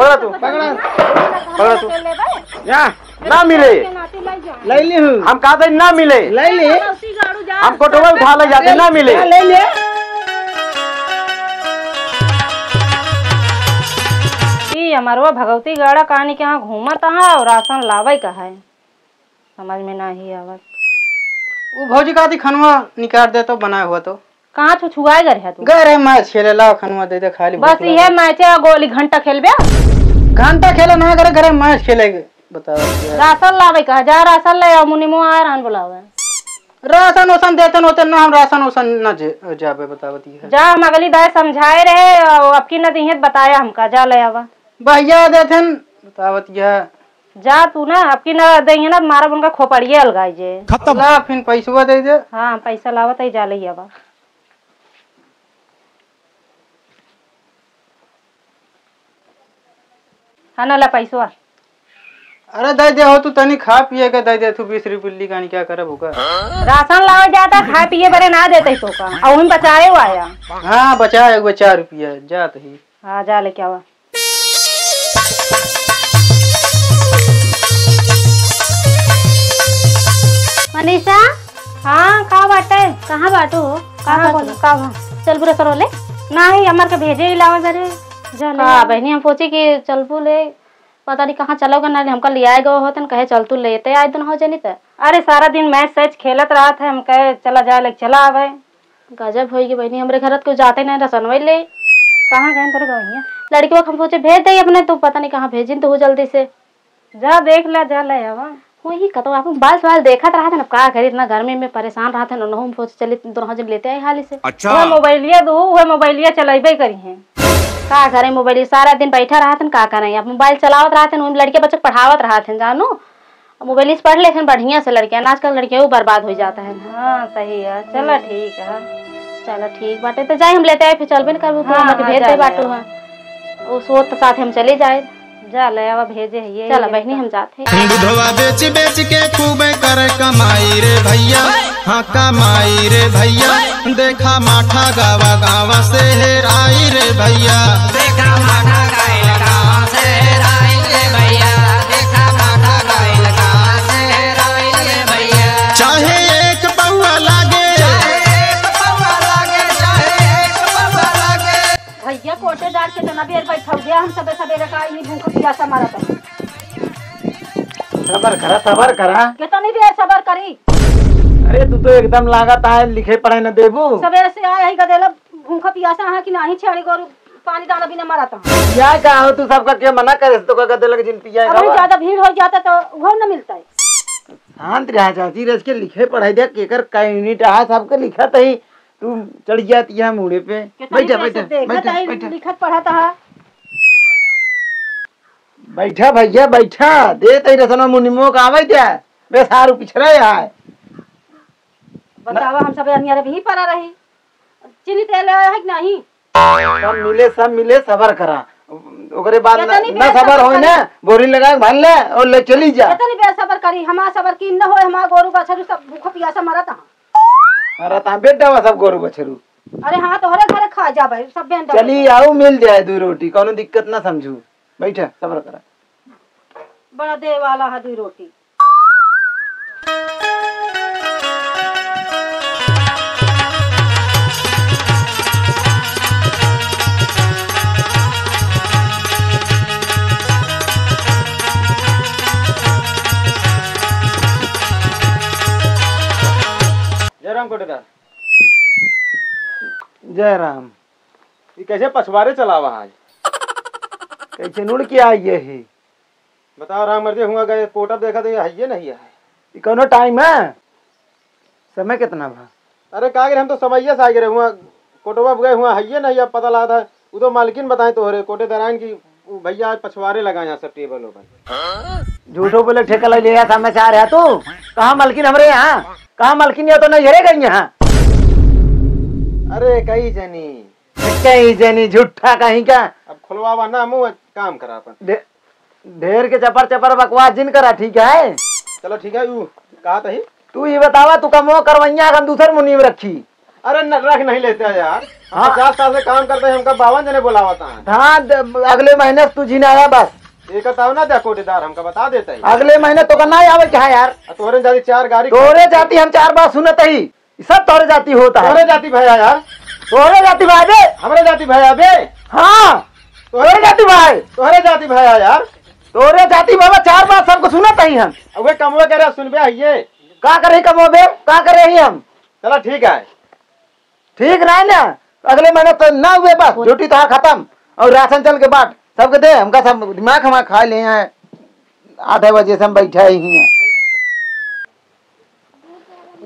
पकड़ा तू यहाँ ना मिले ले ली हूँ हम कहा था ना मिले ले ली हम कोटवा उठा ले जाते ना मिले ले ले हमारो भगवती गड़ा कहानी के यहाँ घूमत है और राशन लावे का है समझ में नहीं आवत। वो भौजी का खनवा निकाल दे तो बनाया हुआ तो कहाँ छुछुआए गए है तू गए मैच खेले लाओ खनवा दे दे खाली बस ये मैच है गोली घंटा खेलबे घंटा खेले ना करे घरे मैच खेलेगे बताओ राशन लावे का जा राशन ले आओ मुनिमो आ रहन बुलावे राशन ओसन देते होते ना हम राशन ओसन न जाबे बतावती है जा हम अगली दाय समझाए रहे और अब की न दिहित बताया हमका जा ले आवा भैया देथन बतावती है जा तू ना अब की न दही ना मारा उनका खोपड़िए अलगाई जे खत्म ला फिर पैसा दे दे हाँ पैसा लावत ही जा ले आवा हाँ ना ला पैसा अरे दे दे हो तू तनी खा पिए के दे दे तू 20 रुपये का क्या करे भूखा राशन लावे जाता खा पिए बरे ना देते तो का और हम बचाए हुआ आया हाँ बचा एगो 4 रुपया जात ही हाँ जा लेके आवा मनीषा हाँ का बाटे कहाँ बाटू कहाँ बोलो का चल पूरा करो ले नहीं हमार के भेजे ही लावा जरे जा ले हाँ बहनी हम सोचे कि चल पू ले पता नहीं कहाँ चलोगे ना हमका ले आए गए होते कहे चल तू लेते आए दिन हो जानी तो अरे सारा दिन मैच सैच खेलत रहा था हम कहे चला जाए ले चला आवे गजब होगी बहनी हमारे घर को जाते नहीं रसनवे ले कहाँ गए तेरे गई लड़की को हम सोचे भेज दे अपने तो पता नहीं कहाँ भेजी तो हो जल्दी से जा देख ले जा ले आवा वही कतो आप बाल सवाल देखा रहा था ना का करी इतना गर्मी में परेशान रहा था ना हम सोच चले दोनों जन लेते आए हाली से अच्छा वो मोबाइलिया दो वो मोबाइलिया चलाइबे करी है का करे मोबाइल सारा दिन बैठा रहा था का करें अब मोबाइल चलावत रहा था लड़के बच्चे पढ़ावत रहा थे जानो मोबाइल से पढ़ लेते बढ़िया से लड़कियां आजकल लड़कियां बर्बाद हो जाता है हाँ सही है चलो ठीक है चलो ठीक बाटे तो जाए हम लेते आए फिर चलबे न करबो हाँ, तो भेज दे बाटू है वो सोत साथ हम चले जाए जा ले आवा भेजे है ये चलो बहनी हम जाते हैं दूधवा बेच बेच के खूब करे कमाई रे भैया हाँ कमाई रे भैया देखा माठा गावा गावा से हेराई रे भैया देखा माठा गाइल गावा से हेराई रे भैया देखा माठा गाइल गावा से हेराई रे भैया चाहे एक पौवा लागे भैया कोटे डाल के जना बेर बैठा गया हम सबे सबेरे का ही भूख प्यासा मारा था सबर करा कितनी देर सबर करी अरे तू तो एकदम लागत है लिखे पढ़े न देबू सवेरे से आया ही गदेला भूख प्यासा है कि नहीं छेड़ी गोरू पानी डाला बिना मारा था क्या कहा हो तू सबका क्या मना करे तो का गदे लग जिन पिया अगर ज्यादा भीड़ हो जाता तो वो न मिलता है शांत रह चाची रस के लिखे पढ़ाई दे केकर का यूनिट है सबके लिखत है तू चढ़ जाती है मुड़े पे बैठा बैठा बैठा लिखत पढ़ाता है बैठा भैया बैठा दे तई रसना मुनिमो का आवे क्या बे सारू पिछड़ा है बतावा हम सब अन्यारे भी पड़ा रही चीनी तेल है कि नहीं सब मिले सबर करा ओकरे बाद कितनी ना सबर होई ना बोरी लगा के भन ले और ले चली जा कितनी बेर सबर करी हमारा सबर की न होए हमारा गोरू बछरू सब भूख प्यासा मरा था अरे ता बेटा वा सब गोरु बछरू अरे हाँ तोहरे घरे खा जा भाई सब बेन चली आओ मिल जाए दो रोटी कोनो दिक्कत ना समझू बैठा सबर करा बड़ा दे वाला है दो रोटी जय राम कोटेदार जय राम ये कैसे पछवारे चलावा आज कैसे नुड़ के आई ये ही बताओ राम मर्जी हुआ गए कोटा देखा तो ये है नहीं है ये कोनो टाइम है समय कितना भा अरे का हम तो समैया से आ गए हुआ कोटवा गए हुआ है नहीं अब पता लगा था वो तो मालकिन बताए तो रे कोटेदारान की भैया आज पछवारे लगा यहाँ सब टेबल होगा झूठो बोले ठेका ले लिया सामने से आ रहा तू कहाँ मालकिन हमरे यहाँ कहाँ मालकिन या तो नहीं हेरे गई यहाँ अरे कई जनी झूठा कहीं का अब खुलवावा ना मुँह काम करा अपन ढेर के चपर चपर बकवास जिन करा ठीक है चलो ठीक है यू कहा तही तू ये बतावा तू का मुँह करवैया हम दूसर मुनीम रखी अरे न, रख नहीं लेते यार हाँ 50 साल से काम करते हैं, हमका 52 जने बुलावता है। हाँ अगले महीने तू जीना आया बस। एक बताओ ना, कोटेदार हमका बता देता है। अगले महीने तो करना आवे क्या यार? तोरे जाती 4 गाड़ी, तोरे जाती हम 4 बार सुनत ही, सब तोरे जाती होता है। तोरे जाती भैया यार, तोरे जाती भाई बे। हमरे जाती भैया बे। हाँ तोरे जाती भाई, तोरे जाती भैया यार, तोरे जाती बाबा 4 बार सबको सुनत ही हम। अब वे कमवे करे सुन बे आइए। का करे कमोबे, का करे ही हम। चला ठीक है, ठीक रहा ना, अगले महीने तो ना हुए बस, ड्यूटी तो खत्म और राशन चल के बाट सबके दे। हमका सब दिमाग हमारा खा ले हैं, 8 बजे से हम बैठे ही हैं।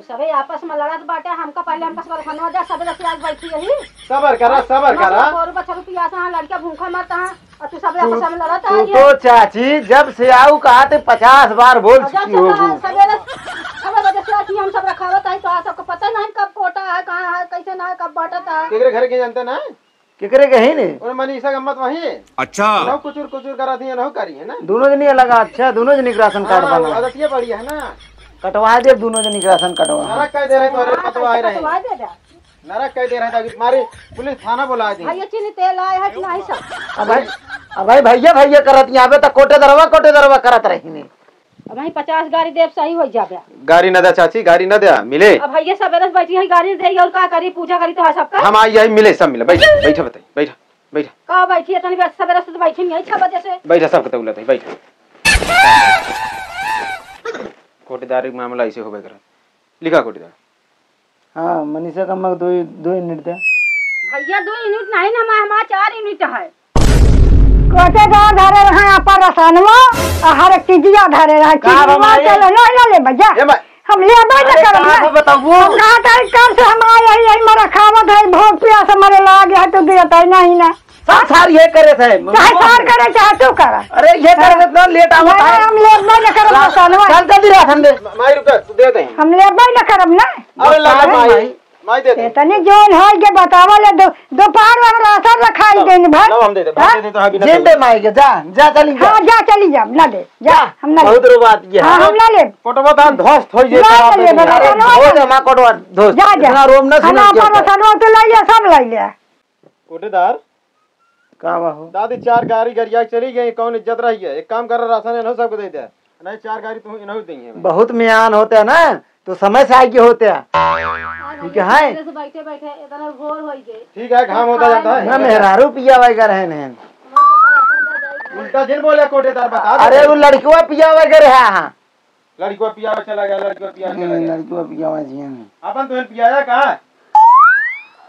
सबे आपस में लड़त बाटे, हमका पहले हमका सब खाना दे, सबे रस आज बैठी यही सबर करा सबर करा। और बच्चा रुपया से लड़का भूखा मरता है और तू सबे आपस में लड़त तू है। तो चाची जब से आऊ कहा थे 50 बार बोल चुकी होगी। सबे वजह से आती हम सब रखावत है, तो आ सबको पता नहीं कब कोटा है, कहाँ है, कैसे ना है, कब बांटता है। केकरे घर के जानते ना, केकरे के ही ने और मनीषा गम्मत वही है। अच्छा नौ कुचुर करा थी, नौ करी है ना। दोनों जनी लगा। अच्छा दोनों जनी राशन कार्ड हाँ, बना आदत ये बढ़िया है ना। कटवा दे, दोनों जनी राशन कटवा। नरक कह दे रहे तो पतवा आए रहे, कटवा दे दे। नरक कह दे रहे था कि तुम्हारी पुलिस थाना बुला दी। भाई चीनी तेल आया है कि नहीं सब? अब भाई भैया करत यहाँ पे तो कोटे दरवा करत रही ने। अब भाई 50 गाड़ी देव सही हो जाबे। गाड़ी न दे चाची, गाड़ी न दे, मिले। अब भैया सब रस बैठी है, गाड़ी दे और का करी, पूजा करी तो है सबका। हम आई मिले, सब मिले। बैठा बैठा बताई, बैठा बैठा का बैठी है तनी सब रस तो बैठी नहीं 6 बजे से। बैठा, सब कतौ लते बैठा। कोटेदार के मामला ऐसे होबे करे। लिखा कोटेदार। हाँ मनीषा का मग 2 यूनिट दे भैया 2 यूनिट नहीं ना, हमारा 4 यूनिट है। कोटेदार धरे रहे अपन रसनवा हर एक चीजिया धरे रहे। चीजिया चलो ना ले भैया, हम ले बाय करब ना। बताओ हम कहा था कब से हम आए यही हमारा खावत है, भोग प्यास हमारे लागे है तो देता ही नहीं ना। सार ये करे थे, चाहे सार करे चाहे तू कर। अरे ये करे इतना लेट आवत है। हम ले बाय न करब रसनवा। चल जल्दी राशन दे। माई रुपया तू दे दे। हम ले बाय न करब ना। अरे लगा माई दे दे। तनी जोन है के बतावा ले दोपहर में राशन रखाई देन भर। लो हम दे दे तो अभी न जेन दे माई के जा चली जा। हां जा चली जा, ना दे जा, हम ना बहुत रो बात ये। हां हम ना ले। कोटवा तो ध्वस्त हो जे। हो जा मा कोटवा दोस्त। जा जा इतना रोम ना हम सुना अपन रसनवा तो ले ले, सब ले ले। कोटेदार का हो दादी 4 गाड़ी गरिया चली गई, कौन इज्जत रही है। एक काम कर, राशन इन्हों सबको दे दे, नहीं 4 गाड़ी तुम इन्हों दी है। बहुत म्यान होते है ना, तो समय से आगे होते हैं। ठीक है बैठे बैठे इतना भोर हो गए। ठीक है, घाम होता जाता है ना। मेहरारू पिया वाई कर हैं। उल्टा जिन बोले कोटेदार बता दे। अरे वो लड़कियों पिया वाई कर है। हां लड़कियों पिया चला गया, लड़कियों पिया चला गया। लड़कियों पिया वाई जी हैं। अपन तुम पियाया कहां है?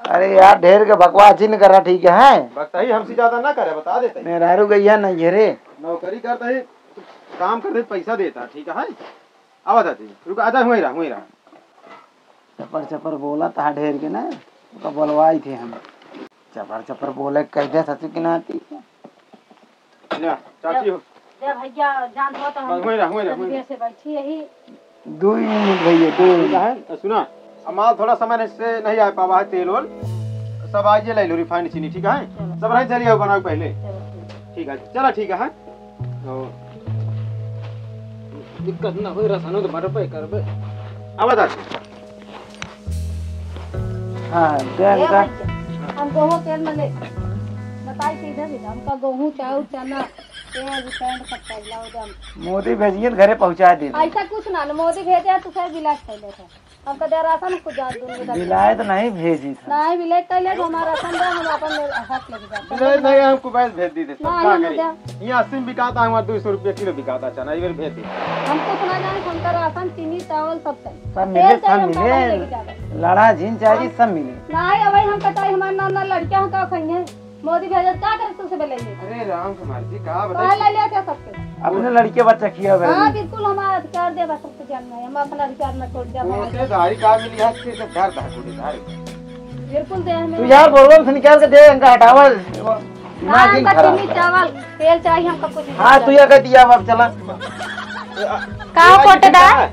अरे यार ढेर के बकवास ही नहीं कर रहा। ठीक है वक्त ही हमसे ज्यादा ना करे, बता देते। मेहरारू गैया नहीं है रे। नौकरी करता है, काम करते पैसा देता। ठीक है अब बताती रुक, आजा हुई रहा चपर बोला था ढेर के ना, तो बोलवाई थे हम। चपर बोले कहते सच की ना आती ना चाची हो दे भैया जान हो तो हम हुई रहा से बैठी यही 2 यूनिट भैया 2 यूनिट है। सुना माल थोड़ा समय से नहीं आ पावा है, तेल ओल सब आइए ले लो, रिफाइंड चीनी। ठीक है सब नहीं चलिए बनाओ पहले। ठीक है चला, ठीक है दिक्कत ना हो, रसनो तो भरपाई करबे। अब बता हां देन का हम गेहूं तेल में ले बताई सीधे सीधे हमका गेहूं चाउर चना प्याज पैंट कट्टा लाओ दम। मोदी भेजिए घरे पहुंचा दे। ऐसा कुछ ना मोदी भेजे तो फिर बिलास कैले थे, हमका दे राशन कुछ जा दूंगी। विलायत नहीं भेजी था। नहीं बिलास कैले तो हमारा राशन दे, हम अपन हाथ लेके जाते। नहीं हमको बैल भेज दी थे, सब नहीं, का हम करी। दे। यहाँ 80 बिकाता है, हमारा 200 रुपया किलो बिकाता चना, ये भेज दी। हम कुछ ना जाने, हमका राशन चीनी चावल सब चाहिए। सब मिले लड़ा झीन चाची सब मिले। नहीं अब हम कटाई हमारे नाना लड़कियां का कहेंगे मोदी भेजे क्या करे तुझसे बोले अरे राम कुमार जी कहा कहा बताइए। ले लिया क्या सबके। अपने लड़के बच्चा किया हुआ हाँ है। बिल्कुल हमारा अधिकार दे बस सबसे जानना है, हम अपना अधिकार में छोड़ दिया। कोटे धारी का मिली है, इससे सब धार धार कोटे धारी। बिल्कुल दे हमें। तू यार बोल से निकाल के दे, इनका हटावल हाँ, हमका चीनी चावल तेल चाहिए हमका कुछ। हाँ तू ये कह दिया अब चला। का कोटेदार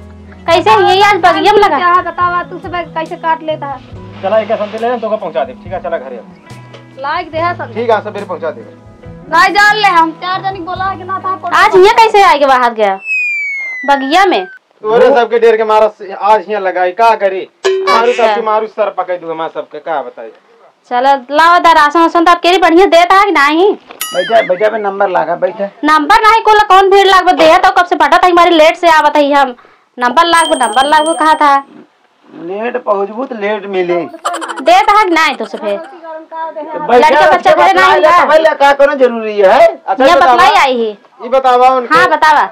कैसे यही आज बगिया में लगा? क्या है बतावा तू सब कैसे काट लेता है। चला एक संते ले तो को पहुंचा दे। ठीक है चला घरे। लाइक दे है सब। ठीक है सबेरे पहुंचा दे। नहीं जान ले हम 4 जनी बोला है कि ना था। आज ये कैसे आगे बाहर गया बगिया में? तोरे सबके डेर के मारा आज यहाँ लगाई का करी। मारू तब मारू सर पकड़ दूं हमार सबके का बताई। चलो लाओ दा राशन वासन तो आप केरी बढ़िया देता है कि नहीं? बैठा बैठा पे नंबर लागा बैठा। नंबर नहीं को कौन भीड़ लाग दे तो कब से पटा था हमारी लेट से आवत है हम नंबर लाग कहा था। लेट पहुंचबू तो लेट मिले देता है कि नहीं तो फिर लड़के बच्चा घरे नहीं है पहले का करना जरूरी है। ये बतलाई आई ही। ये बतावा उनके हाँ बतावा।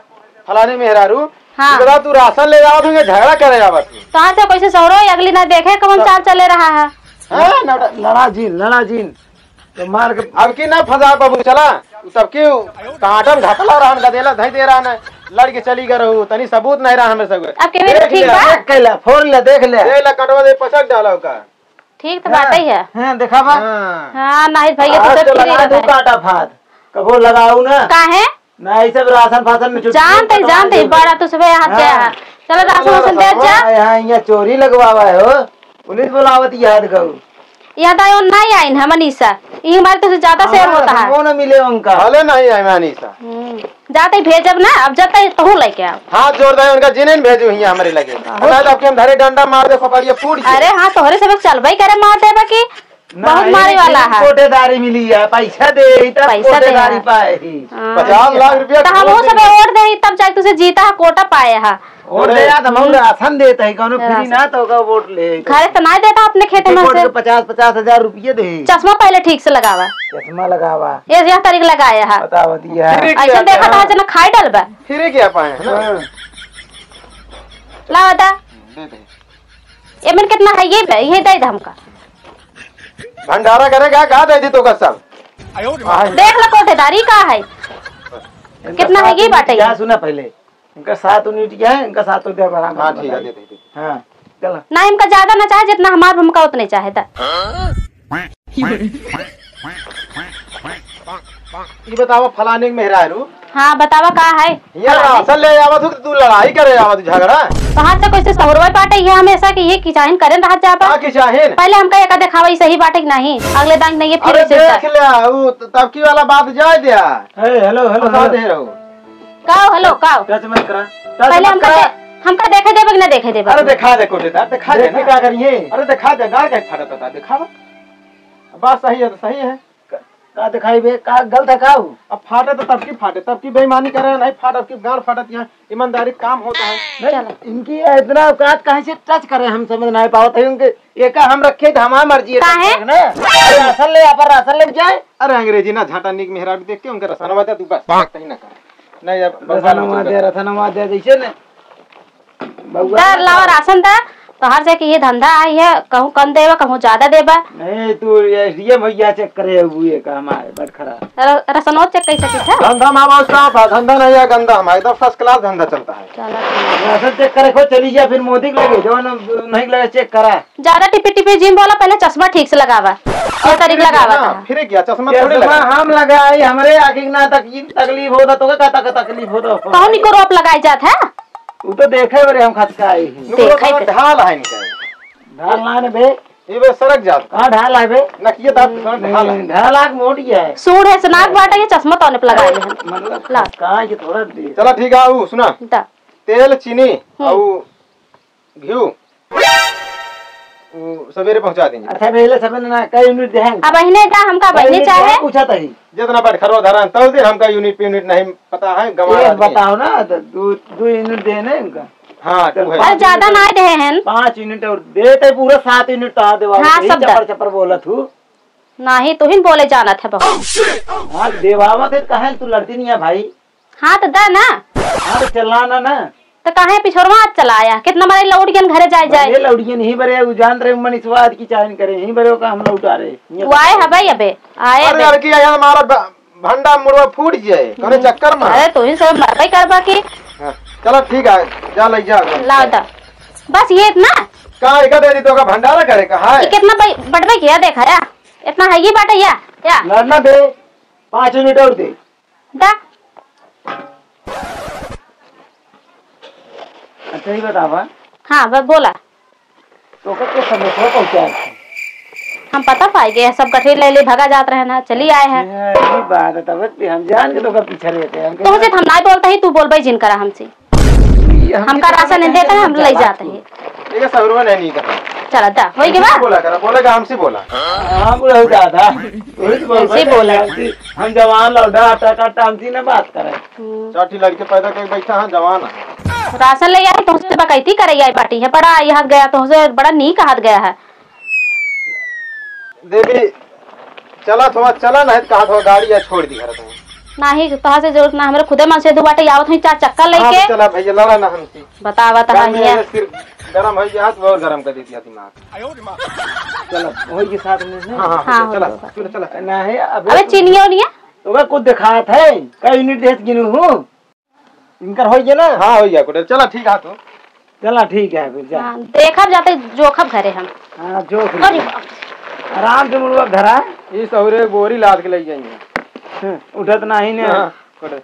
फलाने मेहरारू हाँ बता तू राशन ले जाओ तुझे झगड़ा करे जावत तो आज से कैसे सौरो अगली ना देखे कौन चाल चले रहा है। लड़ा जीन तो मार के अब की ना फंसा बाबू चला तब क्यों कांटम घातला रहन गदेला धई दे रहा न लड़के चली गए रहू तनी सबूत नहीं रहा हमें सब अब के मेरे ठीक बा कैला फोन ले देख ले कटवा दे पछक डाला का ठीक तो बात ही है। हां दिखावा हां नहीं भैया तो सब फ्री लगा दू काटा फात कबो लगाऊ ना काहे ना ये सब राशन फासन में जानते बड़ा तो सब हाथ से है। चलो राशन वासन दे जा यहां ये चोरी लगवावा है हो पुलिस बुलावत याद करू यहाँ तो नहीं आई है मनीषा ये हमारे तो से ज्यादा शेयर होता है। वो ना मिले उनका हले नहीं है मनीषा जाते ही भेजब ना अब जाते तो लेके आओ हाथ जोड़ दे उनका जिनेन भेजू हिया हमारे लगे मैं आपके हम धरे डंडा मार दे खपड़िया फूट अरे हाँ तोहरे सब चलबई करे मार देबा की बहुत मारे वाला है। कोटेदारी मिली है पैसा दे तब पैसा दे कोटेदारी पाए 50 लाख रुपया तो हम वो सब वोट दे तब जाके तुझे जीता है कोटा पाए है और दे यार हम राशन देते हैं कौनो फ्री ना तो का वोट ले घरे तो नहीं देता अपने खेते में से 50 हजार रुपये दे चश्मा पहले ठीक से लगावा चश्मा लगावा ये यह तारीख लगाया है बताओ दिया ऐसा देखा था जना खाई डालबा फिर क्या पाए है ना ला बता ये मन कितना है ये दे हमका भंडारा करेगा का दे दी तो का सब देख लो कोटेदारी का है कितना है ये बाटे क्या सुना पहले इनका 7 यूनिट क्या है इनका 7 रुपया बराबर। हां ठीक है दे दे हां चलो ना इनका ज्यादा ना चाहे जितना हमार हमका उतने चाहे था। ये बताओ फलाने के मेहरारू हाँ बतावा का है ये राशन ले आवत तू लड़ाई करे आवत झगड़ा कहाँ से कैसे सौरवा बाटे ये हमेशा की ये किचाइन करे रहा जाबा का की चाहेन पहले हमका एक दिखावा सही बाटे कि नहीं अगले दिन नहीं ये फिर अरे से देख ले वो तब की वाला बात जाए दिया हेलो बता दे रहो काओ हेलो काओ टच मत करा पहले हमका देखे देबे कि ना देखे देबे। अरे दिखा दे कोटेदार दिखा दे क्या करिए अरे दिखा दे गाड़ के फाड़ा था दिखावा बात सही है तो सही है का दिखाई बे का गलत है का अब फाटे तो तब की फाटे तब की बेईमानी करे नहीं फाट अब की गाड़ फाटत यहाँ ईमानदारी काम होता है नहीं इनकी इतना औकात कहाँ से टच करे हम समझ नहीं पावत है उनके एक हम रखे तो हमारा मर्जी है ना राशन ले पर राशन ले जाए अरे अंग्रेजी ना झाटा निक मेहरारू देख के उनके रसन बता तू बस कहीं ना कर नहीं अब रसनवा दे जैसे ने दर लावा राशन दा तो हर जगह ये धंधा आई है कहूँ कम देबा कहूँ ज्यादा देबा नहीं तू ये भैया चेक करे हुए का हमारे बड़ खराब रसनो चेक कैसे किथा धंधा मामा साफ है धंधा नहीं है गंदा हमारा एकदम फर्स्ट क्लास धंधा चलता है राशन चेक करे खो चली जा फिर मोदी को लगे जो नहीं लगे चेक करा ज्यादा टिपी जीम बोला पहले चश्मा ठीक से लगावा और तरीक लगावा फिर क्या चश्मा थोड़ी लगा हम लगाए हमरे आगे ना तकलीफ होता तो का तकलीफ होता कौन निको रोप लगाई जात है वो तो देखे बरे हम खतकाई ढाल है इनका ढाल लाने बे ये बे सड़क जात हां ढाल है बे नकिए दांत ढाल है ढाल आग मोटी है सूढ़ है सनाक बाटा ये चश्मा तोने पे लगाए हैं मतलब ला कहां के थोड़ा दे चलो ठीक है आओ सुना दा तेल चीनी और घी सवेरे पहुंचा देंगे अच्छा पहले सब ना कई यूनिट दे अब बहने दा हमका बहने चाहे पूछा तही जितना बैठ खरो धरा तो दिन हमका यूनिट नहीं पता है गवा बताओ ना दो यूनिट देने इनका हाँ अरे ज्यादा ना दे हैं 5 यूनिट और देते पूरा 7 यूनिट तो देवा हाँ, सब चपर चपर बोलत हूं नहीं तो ही बोले जाना था बहुत हां देवावत है कहे तू लड़ती नहीं है भाई हाँ तो दा ना हां चलाना ना तो कहे पिछोरवा चलाया कितना मारे लौड़ियन घरे जाए ये लौड़िए नहीं बरे वो जान रहे मन स्वाद की चाहन करे नहीं बरे का हम लौटा रहे वो आए है भाई अबे आए अरे लड़की यहाँ हमारा भंडा मुड़वा फूट जाए कौन चक्कर में अरे तो ही सब मरबई करबा की चलो ठीक है जा ले जा लाओ दा बस ये इतना कहाँ एक दे दी तो का भंडारा करे कहा है कितना बढ़वे किया देखा या इतना है ये बाटे या लड़ना दे 5 यूनिट और दे दा अच्छा ही बतावा हाँ बस बोला तो के समय पर पहुंचा हम पता पाए गए सब गठरी ले ले भगा जात रहे ना चली आए हैं ये बात है तब हम जान के तो का पीछे रहते हैं तो मुझे हम नहीं बोलते ही तू बोल भाई जिन करा हमसे हमका राशन नहीं देता है हम ले जाते हैं ये सहुरवा नहीं कर चला दा होई के बा बोला करा बोलेगा हमसे बोला हां बुढ़ऊ दादा ऐसे बोला हम जवान लौटा टका टामती ना बात करे चाटी लड़के पैदा करके बैठा हां जवान राशन ले आई तुमसे बकैती करे आई पार्टी है बड़ा आई हाथ गया तुमसे बड़ा नीक हाथ गया है देवी चला थोड़ा चला नहीं कहा थोड़ा गाड़ी है छोड़ दी घर तुम नाही तोहा से जरूरत ना हमरे खुदे मन से दो बाटे आवत हई 4 चक्कर लेके चला भैया लड़ा ना हमसे बतावा ता है सिर गरम हो गया तो और गरम कर देती दिमाग चलो होई के साथ में हां हाँ, चला हो चला चला नहीं अबे चीनियो नहीं है तो कुछ दिखात है कई यूनिट देश गिनू हूं इनकर होई के ना हां हो गया कोटे चला ठीक है तो चला ठीक है फिर जा हां देखब जाते जोखब घरे हम हां जो अरे बाप आराम से मुर्गा धरा ये सहुरे बोरी लाद के ले जाएंगे उठत नहीं ने हां कोटे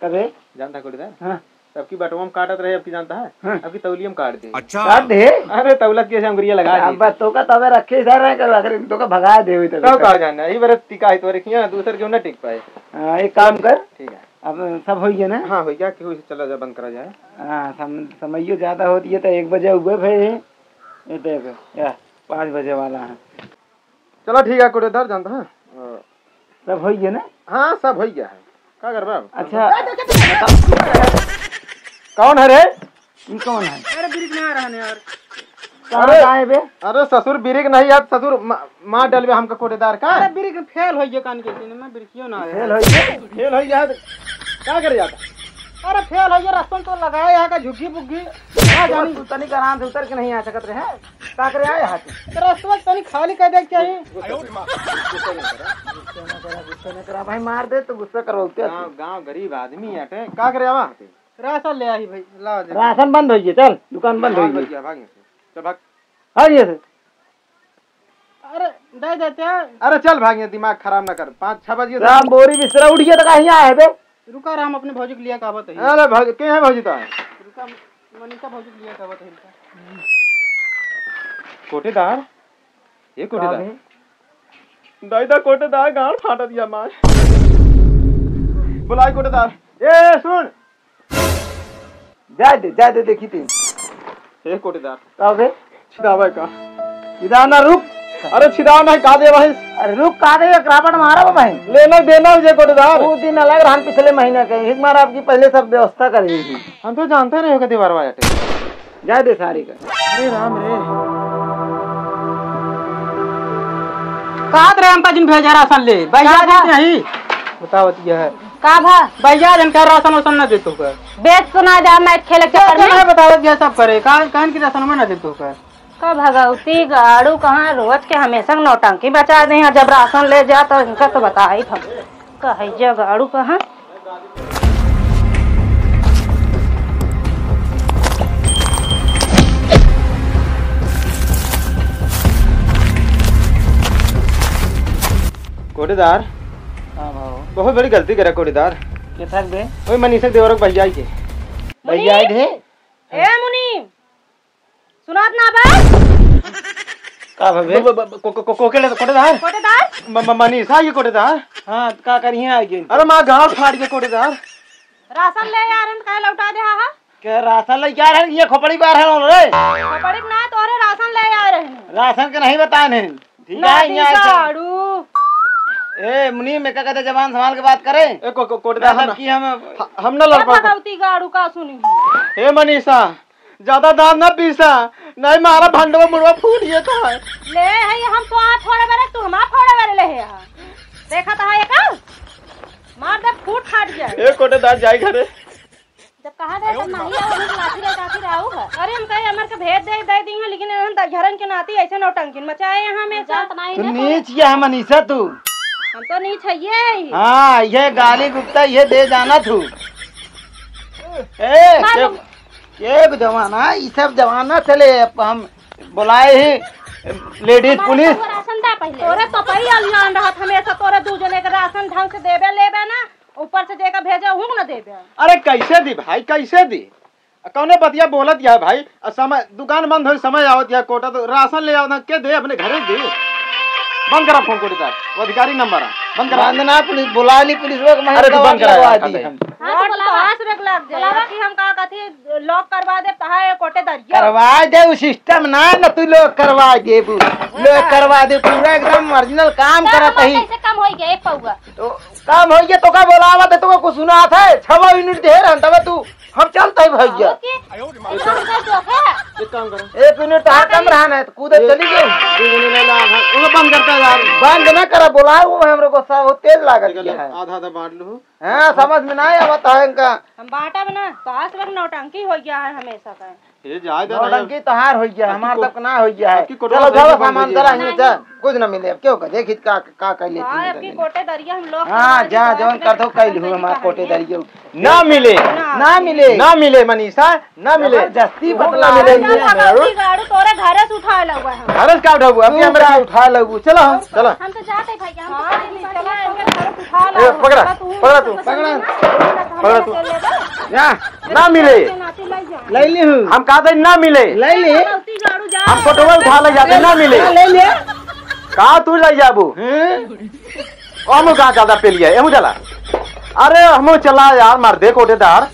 करे जानता कोटे हां सबकी बटवा में काटत रहे अब की जानता है हाँ। अब की तौलिया में काट दे काट दे अरे तौलत कैसे अंगुरिया लगा दी अब तो का तवे रखे इधर रहे कर अगर तो का भगा दे हुई तो काट जाना ये बरत टिका है तो रखिया दूसर क्यों ना टिक पाए हां एक काम कर ठीक है अब सब होई है ना हां हो गया कि चला जा बंद करा जाए हां समयो ज्यादा होती है तो 1 बजे हुए भाई ये देख या 5 बजे वाला है चलो ठीक है कोटेदार जानता है सब होई है ना हाँ सब हो गया है क्या कर रहा है अच्छा कौन है रे ये कौन है अरे बिरिक नहीं आ रहा है यार कहां आए बे अरे ससुर बिरिक नहीं यार ससुर मां डलवे हमका कोटेदार का अरे बिरिक फेल हो गया कान के सीने में बिरिकियो ना फेल होई है फेल हो गया क्या कर जाता अरे फेल हो गया रास्ता तो लगाया यहाँ का झुग्गी बुग्गी हां जानी तू तनिक आराम से उतर के नहीं आ सकत रहे का करे आए हाथ रास्ता तनी खाली कर दे चाहिए गुस्सा न करा भाई मार दे तो गुस्सा करवाते गांव गरीब आदमी है क्या करे आवा राशन ले आई भाई लाओ दे राशन बंद होई है चल दुकान बंद होई है भाग चल भाग हां ये से अरे दे देते हैं अरे चल भाग दिमाग खराब ना कर 5-6 बजे राम बोरी बिस्तरा उठ गया तो कहीं आए बे रुका राम अपने भौजी के लिए कहावत है अरे भाग के है भौजी तो रुका मनीषा भौजी के लिए कहावत है कोटेदार ये कोटेदार दादा कोटेदार गांड फाटा दिया मार बुलाई कोटेदार ए सुन जा दे देखी थी ए कोटेदार का बे छिदावे का इधर ना रुक अरे छिदाव नहीं का दे भाई अरे रुक का दे रावण मारा भाई लेना देना मुझे कोटेदार वो दिन अलग रहन पिछले महीने के एक बार आपकी पहले सब व्यवस्था करी थी हम तो जानते रहे हो दीवार वाले जा दे सारी का अरे राम रे कहां रे हमका जिन भेजा राशन ले भैया देते हैं बतावत ये है का भा भैया जन का राशन वासन ना देतो कर बेच तो ना जा मैच खेले के कर क्या बतावत ये सब करे कान की राशन में ना देतो कर का भगवती गाड़ू कहाँ रोज के हमेशा नौटंकी बचा दे जब राशन ले जा तो इनका तो बता ही था कहिए गाड़ू कहाँ कोटेदार हां भाऊ बहुत बड़ी गलती करे कोटेदार के थक बे ओए मनीषा देवर के भैया के भैया आई ढे ए मुनी सुनात ना बा का भबे कोकेले कोटेदार कोटेदार मनीषा ये कोटेदार हां का करिए आई गई अरे मां गांव फाड़ के कोटेदार राशन ले यार कहे लौटा दे हा के राशन ले क्या है ये खोपड़ी बाहर है रे पड़ी ना तोरे राशन ले आ रहे हैं राशन के नहीं बताने ठीक है यहाँ गाड़ू ए मुनी में क्या कहते जवान संभाल के बात करें ए कोटेदार मतलब कि हम ना लड़ पाते भगवती गाड़ू का सुनी हे मनीषा ज्यादा दाम ना पीसा नहीं मारा भंडवा मुड़वा फूट ये था ले है हम तो आ फोड़े बेरे तू हमार फोड़े बेरे ले है देखा था ये का मार दे फूट फाट जाए ए कोटेदार जाई घरे जब कहा दे तब नहीं आओ लाठी रे काठी रहू है अरे हम कहे हमर के भेज दे दी है लेकिन हम त घरन के नाती ऐसे नौटंकी मचाए यहां में जात नहीं तू नीच या मनीषा तू हम तो नहीं चाहिए हाँ ये गाली गुप्ता ये दे जाना तू ए एक जमाना ये सब जमाना चले हम बुलाए ही लेडीज पुलिस राशन दा पहले तोरे तो पई अलियान रहत हमेशा तोरे दू जने के राशन ढंग से देबे लेबे ना ऊपर से जेका भेजा हूं ना देबे अरे कैसे दी भाई कैसे दी कौने बतिया बोलत या भाई समय दुकान बंद हो समय आवत या कोटा तो राशन ले आओ ना के दे अपने घरे दे बंद करा फोन कोटेदार वो अधिकारी नंबर है बंद ना पुलिस बुला ली पुलिस वो अरे तू बंद करा करवा दी हम और तो हाथ रख लग जाए कि हम का कथी लॉक करवा दे तहां कोटे दरिया करवा दे वो सिस्टम ना तू लोग करवा दे लोग करवा दे पूरा एकदम ओरिजिनल काम करत ही कैसे कम होई गया एक पौआ तो काम हो गया तो का बोलावा दे तो कुछ सुना था 6 मिनट दे रहा तब तू हम चलते भैया एक काम करो 1 मिनट तार कम रहना है तो कूदे चली गए वो बंद करता यार बंद ना करा बुलाओ हमरे को सब तेज लागत है आधा आधा बांट लो हां समझ में ना आवत है इनका हम बाटा बना तो आज तक नौटंकी हो गया है हमेशा का ये जायदा नौटंकी तो हार हो गया हमार तक ना हो गया है आपकी कोटवा चलो दरिया जाओ बंद सामान हो जरा गया। हिने जा कुछ ना मिले अब क्यों का देखित का कर लेती हां आपकी कोटे दरिया हम लोग हां जा जवन कर दो कैल हूं हमार कोटे दरियो ना मिले ना मिले मनीषा ना मिले जस्ती बदला मिले गाड़ी तोरे घर से उठा लगा है हरस का उठाऊ अभी हमरा उठा लगू चलो चलो हम तो जाते भैया हम तो चला इनके घर से उठा लगा पकड़ा तू पकड़ा तू या ना मिले ले ली हूं हम कहा था ना मिले ले ली हम फोटो उठा ले जाते ना मिले ले ले कहा तू ले जाबू हम कहा ज्यादा पे लिया एमू चला अरे हम चला यार मार दे कोटेदार